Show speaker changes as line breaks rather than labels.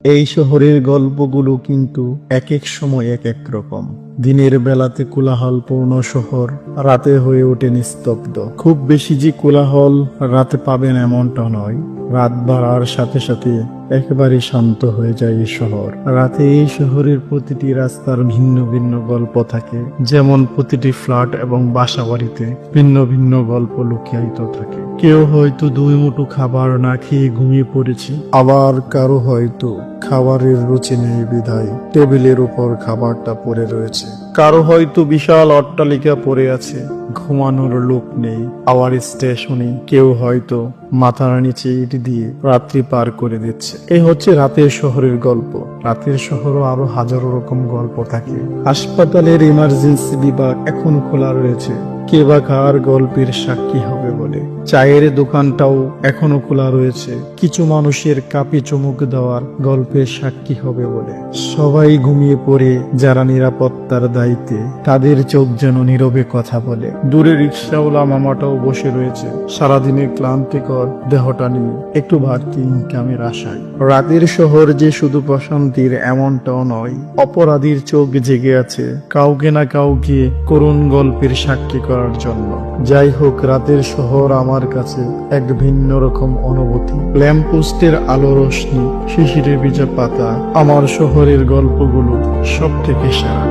এই শহরের গল্পগুলো কিন্তু এক এক সময় এক এক রকম। দিনের বেলাতে কোলাহলপূর্ণ শহর, রাতে হয়ে ওঠে নিস্তব্ধ। খুব বেশি যে কোলাহল রাতে পাবেন এমনটা নয়, রাত বাড়ার সাথে সাথে একেবারে শান্ত হয়ে যায় এই শহর। রাতে এই শহরের প্রতিটি রাস্তার ভিন্ন ভিন্ন গল্প থাকে, যেমন প্রতিটি ফ্ল্যাট এবং বাসা বাড়িতে ভিন্ন ভিন্ন গল্প লুকিয়ায়িত থাকে। কেউ হয়তো 2 মুঠো খাবার না খেয়ে ঘুমিয়ে পড়েছে, আবার কারো হয়তো খাবারের রুচি নেই বিধায় টেবিলের উপর খাবারটা পড়ে রয়েছে। কারো হয়তো বিশাল অট্টালিকা পড়ে আছে, ঘুমানোর লোক নেই। আবার স্টেশনে কেউ হয়তো মাথার নিচে ইট দিয়ে রাত্রি পার করে দিচ্ছে। এই হচ্ছে রাতের শহরের গল্প। রাতের শহরও আরো হাজারো রকম গল্প থাকে। হাসপাতালের ইমার্জেন্সি বিভাগ এখনো খোলা রয়েছে, কে বা কার গল্পের সাক্ষী হবে বলে। চায়ের দোকানটাও এখনো খোলা রয়েছে, কিছু মানুষের কাপে চমক দেওয়ার গল্পের সাক্ষী হবে বলে। সবাই ঘুমিয়ে পড়ে, যারা নিরাপত্তার দায়িত্বে তাদের চোখ যেন নীরবে কথা বলে। দূরে রিক্সাওয়ালা মামাটাও বসে রয়েছে, সারাদিনের ক্লান্তিকর দেহটা নিয়ে একটু বাড়তি ইনকামের আশায়। রাতের শহর যে শুধু প্রশান্তির এমনটাও নয়, অপরাধীর চোখ জেগে আছে কাউকে না কাউকে করুণ গল্পের সাক্ষী করার জন্য। যাই হোক, রাতের শহর আমার কাছে এক ভিন্ন রকম অনুভূতি। ল্যাম্পপোস্টের আলো রোশনি, শিশিরে ভিজা পাতা, আমার শহরের গল্পগুলো সব থেকে সেরা।